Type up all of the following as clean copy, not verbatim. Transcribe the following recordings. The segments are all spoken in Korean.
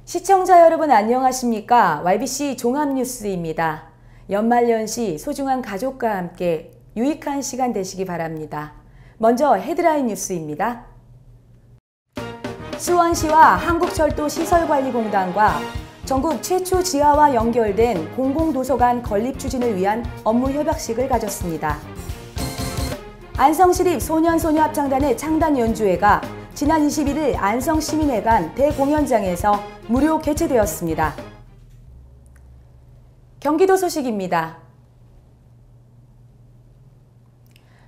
시청자 여러분 안녕하십니까? YBC 종합뉴스입니다. 연말연시 소중한 가족과 함께 유익한 시간 되시기 바랍니다. 먼저 헤드라인 뉴스입니다. 수원시와 한국철도시설관리공단과 전국 최초 지하와 연결된 공공도서관 건립 추진을 위한 업무 협약식을 가졌습니다. 안성시립 소년소녀합창단의 창단 연주회가 지난 21일 안성시민회관 대공연장에서 무료 개최되었습니다. 경기도 소식입니다.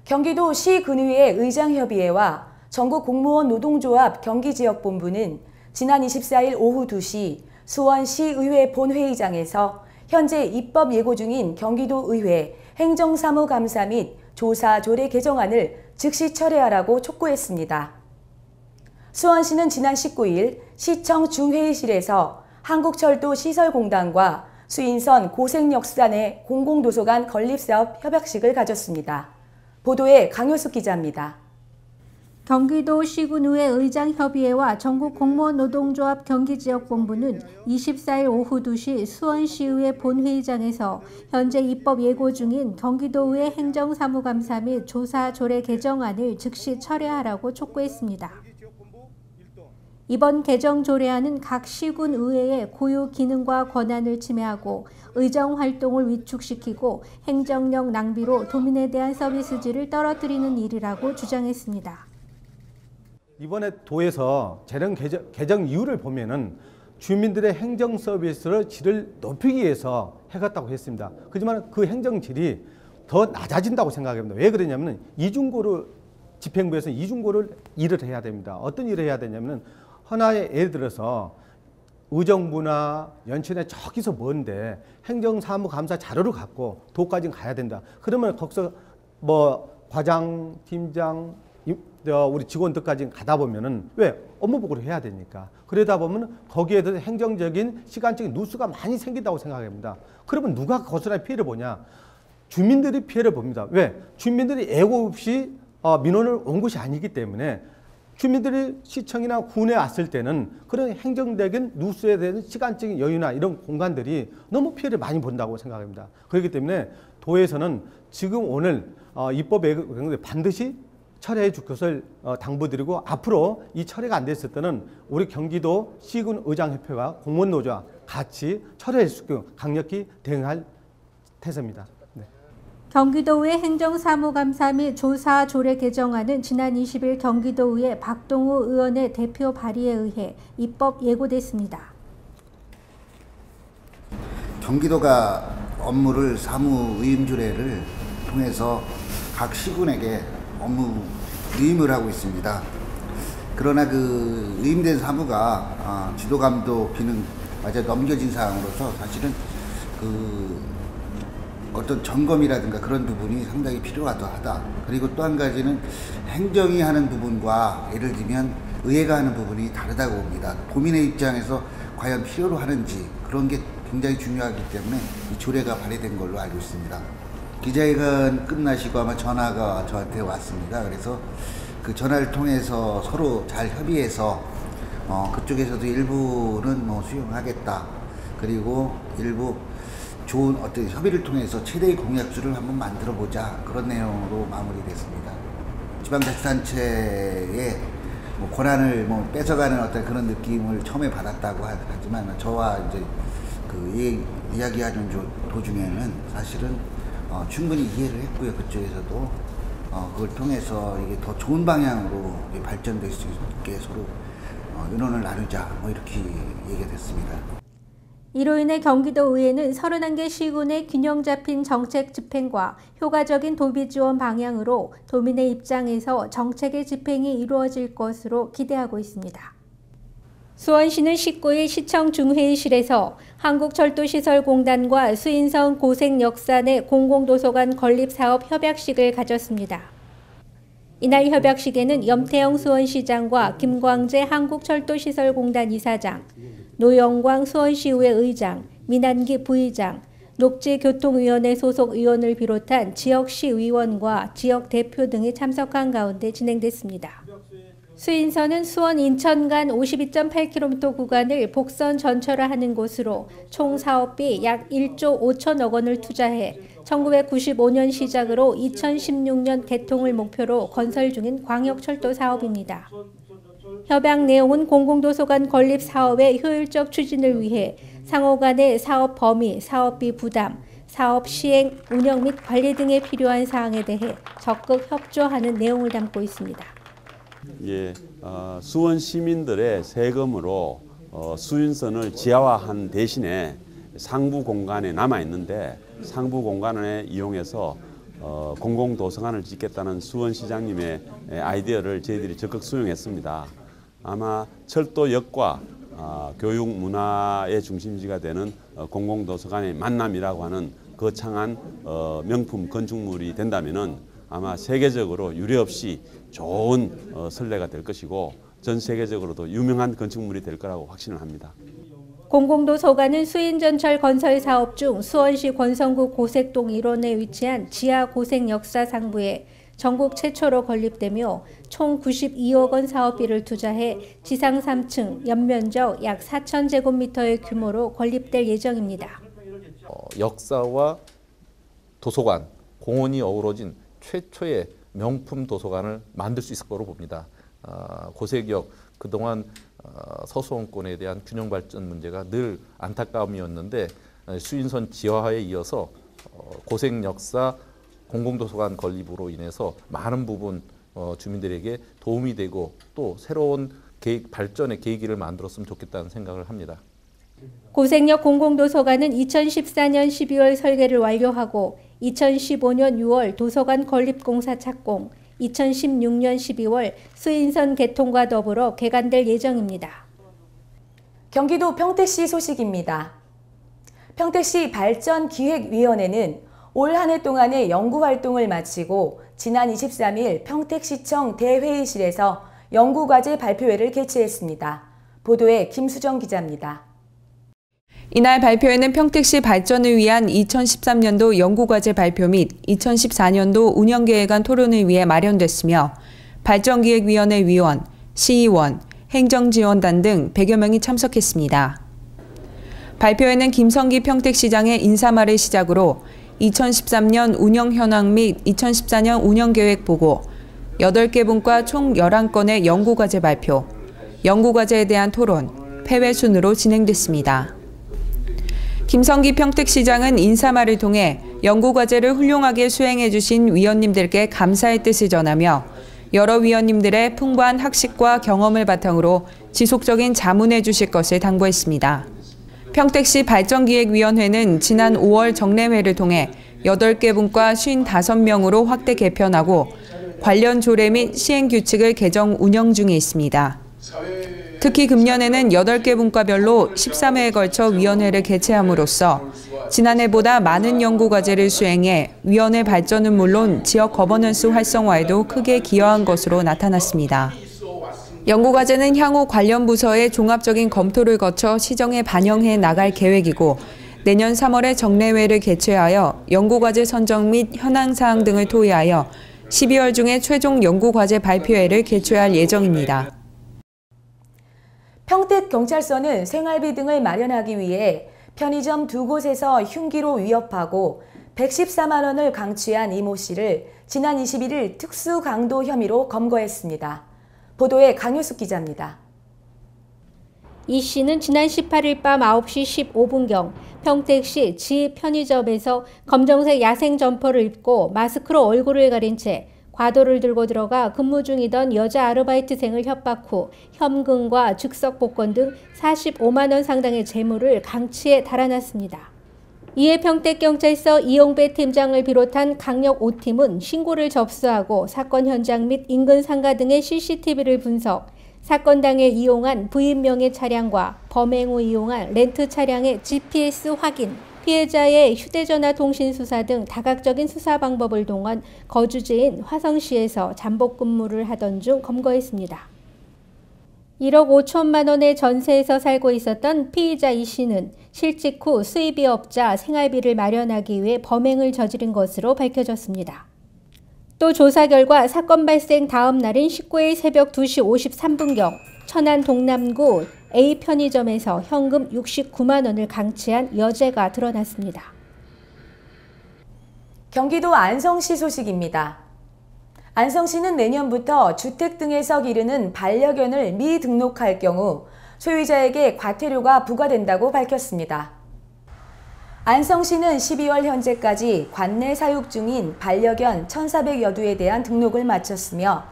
경기도 시군의회 의장협의회와 전국공무원 노동조합 경기지역본부는 지난 24일 오후 2시 수원시의회 본회의장에서 현재 입법 예고 중인 경기도의회 행정사무감사 및 조사 조례 개정안을 즉시 철회하라고 촉구했습니다. 수원시는 지난 19일 시청 중회의실에서 한국철도시설공단과 수인선 고생역사 내 공공도서관 건립사업 협약식을 가졌습니다. 보도에 강효숙 기자입니다. 경기도 시군의회 의장협의회와 전국공무원 노동조합 경기지역본부는 24일 오후 2시 수원시의회 본회의장에서 현재 입법 예고 중인 경기도의회 행정사무감사 및 조사 조례 개정안을 즉시 철회하라고 촉구했습니다. 이번 개정 조례안은 각 시군 의회의 고유 기능과 권한을 침해하고 의정 활동을 위축시키고 행정력 낭비로 도민에 대한 서비스질을 떨어뜨리는 일이라고 주장했습니다. 이번에 도에서 재령 개정 이유를 보면은 주민들의 행정 서비스를 질을 높이기 위해서 해갔다고 했습니다. 하지만 그 행정질이 더 낮아진다고 생각합니다. 왜 그러냐면 이중고를 집행부에서 이중고를 일을 해야 됩니다. 어떤 일을 해야 되냐면 하나의 예를 들어서 의정부나 연천에 저기서 먼데 행정사무감사 자료를 갖고 도까지 가야 된다. 그러면 거기서 뭐 과장, 팀장, 우리 직원들까지 가다 보면은 왜 업무보고를 해야 되니까 그러다 보면 거기에 대해서 행정적인 시간적인 누수가 많이 생긴다고 생각합니다. 그러면 누가 거스란히 피해를 보냐? 주민들이 피해를 봅니다. 왜? 주민들이 예고 없이 민원을 온 것이 아니기 때문에 주민들이 시청이나 군에 왔을 때는 그런 행정적인 누수에 대한 시간적인 여유나 이런 공간들이 너무 피해를 많이 본다고 생각합니다. 그렇기 때문에 도에서는 지금 오늘 입법에 반드시 철회해 줄 것을 당부드리고 앞으로 이 철회가 안 됐을 때는 우리 경기도 시군 의장협회와 공무원노조와 같이 철회할 수 있게 강력히 대응할 태세입니다. 네. 경기도의회 행정사무감사 및 조사 조례 개정안은 지난 20일 경기도의회 박동우 의원의 대표 발의에 의해 입법 예고됐습니다. 경기도가 업무를 사무의임조례를 통해서 각 시군에게 업무 의임을 하고 있습니다. 그러나 그 의임된 사무가 지도감독 기능마저 넘겨진 사항으로서 사실은 그 어떤 점검이라든가 그런 부분이 상당히 필요하다. 그리고 또 한 가지는 행정이 하는 부분과 예를 들면 의회가 하는 부분이 다르다고 봅니다. 도민의 입장에서 과연 필요로 하는지 그런 게 굉장히 중요하기 때문에 이 조례가 발의된 걸로 알고 있습니다. 기자회견 끝나시고 아마 전화가 저한테 왔습니다. 그래서 그 전화를 통해서 서로 잘 협의해서 그쪽에서도 일부는 뭐 수용하겠다. 그리고 일부 좋은 어떤 협의를 통해서 최대의 공약수를 한번 만들어 보자. 그런 내용으로 마무리됐습니다. 지방자치단체의 뭐 권한을 뭐 뺏어가는 어떤 그런 느낌을 처음에 받았다고 하지만 저와 이제 그 이야기하는 도중에는 사실은 충분히 이해를 했고요. 그쪽에서도 그걸 통해서 이게 더 좋은 방향으로 발전될 수 있게 서로 의논을 나누자 뭐 이렇게 얘기가 됐습니다. 이로 인해 경기도의회는 31개 시군의 균형 잡힌 정책 집행과 효과적인 도비 지원 방향으로 도민의 입장에서 정책의 집행이 이루어질 것으로 기대하고 있습니다. 수원시는 19일 시청 중회의실에서 한국철도시설공단과 수인선 고생역사 내 공공도서관 건립사업 협약식을 가졌습니다. 이날 협약식에는 염태영 수원시장과 김광재 한국철도시설공단 이사장, 노영광 수원시의회 의장, 민한기 부의장, 녹지교통위원회 소속 의원을 비롯한 지역시 의원과 지역 대표 등이 참석한 가운데 진행됐습니다. 수인선은 수원 인천 간 52.8km 구간을 복선 전철화하는 곳으로 총 사업비 약 1조 5천억 원을 투자해 1995년 시작으로 2016년 개통을 목표로 건설 중인 광역철도 사업입니다. 협약 내용은 공공도서관 건립 사업의 효율적 추진을 위해 상호 간의 사업 범위, 사업비 부담, 사업 시행, 운영 및 관리 등에 필요한 사항에 대해 적극 협조하는 내용을 담고 있습니다. 예, 수원 시민들의 세금으로 수인선을 지하화한 대신에 상부 공간에 남아 있는데 상부 공간을 이용해서 공공도서관을 짓겠다는 수원시장님의 아이디어를 저희들이 적극 수용했습니다. 아마 철도역과 교육 문화의 중심지가 되는 공공도서관의 만남이라고 하는 거창한 명품 건축물이 된다면은 아마 세계적으로 유례없이 좋은 선례가 될 것이고 전 세계적으로도 유명한 건축물이 될 거라고 확신을 합니다. 공공도서관은 수인전철 건설 사업 중 수원시 권성구 고색동 1원에 위치한 지하 고색 역사상부에 전국 최초로 건립되며 총 92억 원 사업비를 투자해 지상 3층, 연면적 약 4,000제곱미터의 규모로 건립될 예정입니다. 역사와 도서관, 공원이 어우러진 최초의 명품 도서관을 만들 수 있을 거로 봅니다. 고색역 그동안 서수원권에 대한 균형 발전 문제가 늘 안타까움이었는데 수인선 지하화에 이어서 고색 역사 공공도서관 건립으로 인해서 많은 부분 주민들에게 도움이 되고 또 새로운 발전의 계기를 만들었으면 좋겠다는 생각을 합니다. 고색역 공공도서관은 2014년 12월 설계를 완료하고 2015년 6월 도서관 건립공사 착공, 2016년 12월 수인선 개통과 더불어 개관될 예정입니다. 경기도 평택시 소식입니다. 평택시 발전기획위원회는 올 한 해 동안의 연구활동을 마치고 지난 23일 평택시청 대회의실에서 연구과제 발표회를 개최했습니다. 보도에 김수정 기자입니다. 이날 발표회는 평택시 발전을 위한 2013년도 연구과제 발표 및 2014년도 운영계획안 토론을 위해 마련됐으며 발전기획위원회 위원, 시의원, 행정지원단 등 100여 명이 참석했습니다. 발표회는 김성기 평택시장의 인사말을 시작으로 2013년 운영 현황 및 2014년 운영계획 보고, 8개 분과 총 11건의 연구과제 발표, 연구과제에 대한 토론, 패회 순으로 진행됐습니다. 김성기 평택시장은 인사말을 통해 연구과제를 훌륭하게 수행해 주신 위원님들께 감사의 뜻을 전하며 여러 위원님들의 풍부한 학식과 경험을 바탕으로 지속적인 자문해 주실 것을 당부했습니다. 평택시 발전기획위원회는 지난 5월 정례회를 통해 8개 분과 55명으로 확대 개편하고 관련 조례 및 시행규칙을 개정 운영 중에 있습니다. 특히 금년에는 8개 분과별로 13회에 걸쳐 위원회를 개최함으로써 지난해보다 많은 연구과제를 수행해 위원회 발전은 물론 지역 거버넌스 활성화에도 크게 기여한 것으로 나타났습니다. 연구과제는 향후 관련 부서의 종합적인 검토를 거쳐 시정에 반영해 나갈 계획이고 내년 3월에 정례회를 개최하여 연구과제 선정 및 현황사항 등을 토의하여 12월 중에 최종 연구과제 발표회를 개최할 예정입니다. 평택경찰서는 생활비 등을 마련하기 위해 편의점 2곳에서 흉기로 위협하고 114만 원을 강취한 이모 씨를 지난 21일 특수강도 혐의로 검거했습니다. 보도에 강효숙 기자입니다. 이 씨는 지난 18일 밤 9시 15분경 평택시 지 편의점에서 검정색 야생 점퍼를 입고 마스크로 얼굴을 가린 채 과도를 들고 들어가 근무 중이던 여자 아르바이트생을 협박 후 현금과 즉석 복권 등 45만 원 상당의 재물을 강취해 달아났습니다. 이에 평택경찰서 이용배 팀장을 비롯한 강력 5팀은 신고를 접수하고 사건 현장 및 인근 상가 등의 CCTV를 분석, 사건 당일 이용한 부인 명의 차량과 범행 후 이용한 렌트 차량의 GPS 확인, 피해자의 휴대전화 통신 수사 등 다각적인 수사 방법을 동원 거주지인 화성시에서 잠복 근무를 하던 중 검거했습니다. 1억 5천만 원의 전세에서 살고 있었던 피의자 이 씨는 실직 후 수입이 없자 생활비를 마련하기 위해 범행을 저지른 것으로 밝혀졌습니다. 또 조사 결과 사건 발생 다음 날인 19일 새벽 2시 53분경 천안 동남구 A 편의점에서 현금 69만 원을 강취한 여죄가 드러났습니다. 경기도 안성시 소식입니다. 안성시는 내년부터 주택 등에서 기르는 반려견을 미등록할 경우 소유자에게 과태료가 부과된다고 밝혔습니다. 안성시는 12월 현재까지 관내 사육 중인 반려견 1,400여 두에 대한 등록을 마쳤으며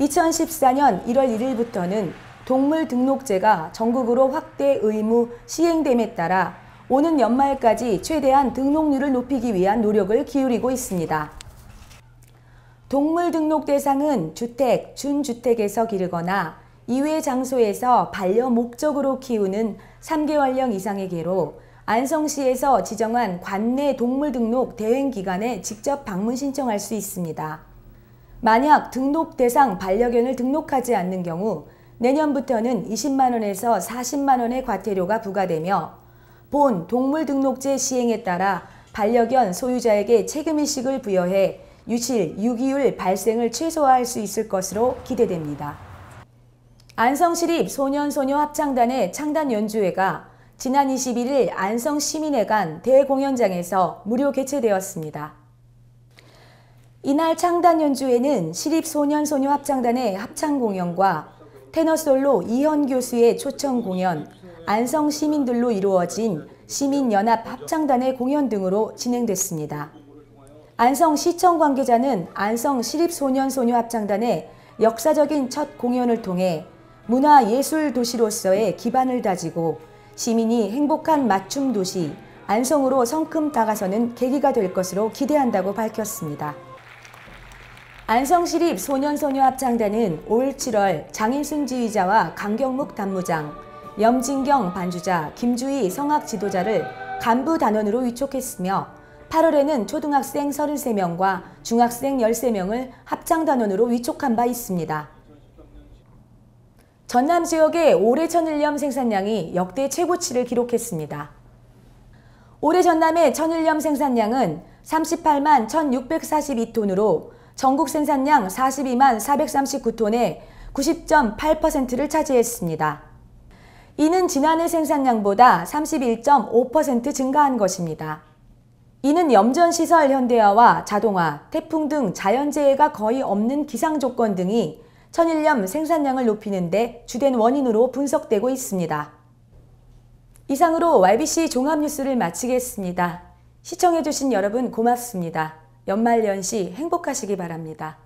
2014년 1월 1일부터는 동물 등록제가 전국으로 확대 의무 시행됨에 따라 오는 연말까지 최대한 등록률을 높이기 위한 노력을 기울이고 있습니다. 동물 등록 대상은 주택, 준주택에서 기르거나 이외 장소에서 반려 목적으로 키우는 3개월령 이상의 개로 안성시에서 지정한 관내 동물 등록 대행 기관에 직접 방문 신청할 수 있습니다. 만약 등록 대상 반려견을 등록하지 않는 경우 내년부터는 20만 원에서 40만 원의 과태료가 부과되며 본 동물등록제 시행에 따라 반려견 소유자에게 책임의식을 부여해 유실, 유기율 발생을 최소화할 수 있을 것으로 기대됩니다. 안성시립 소년소녀 합창단의 창단 연주회가 지난 21일 안성시민회관 대공연장에서 무료 개최되었습니다. 이날 창단 연주회는 시립소년소녀 합창단의 합창 공연과 테너솔로 이현 교수의 초청 공연, 안성 시민들로 이루어진 시민연합 합창단의 공연 등으로 진행됐습니다. 안성 시청 관계자는 안성 시립소년소녀 합창단의 역사적인 첫 공연을 통해 문화예술 도시로서의 기반을 다지고 시민이 행복한 맞춤 도시 안성으로 성큼 다가서는 계기가 될 것으로 기대한다고 밝혔습니다. 안성시립 소년소녀 합창단은 올 7월 장인순 지휘자와 강경묵 단무장, 염진경 반주자, 김주희 성악 지도자를 간부 단원으로 위촉했으며 8월에는 초등학생 33명과 중학생 13명을 합창단원으로 위촉한 바 있습니다. 전남 지역의 올해 천일염 생산량이 역대 최고치를 기록했습니다. 올해 전남의 천일염 생산량은 38만 1,642톤으로 전국 생산량 42만 439톤의 90.8%를 차지했습니다. 이는 지난해 생산량보다 31.5% 증가한 것입니다. 이는 염전시설 현대화와 자동화, 태풍 등 자연재해가 거의 없는 기상조건 등이 천일염 생산량을 높이는 데 주된 원인으로 분석되고 있습니다. 이상으로 YBC 종합뉴스를 마치겠습니다. 시청해주신 여러분 고맙습니다. 연말연시 행복하시기 바랍니다.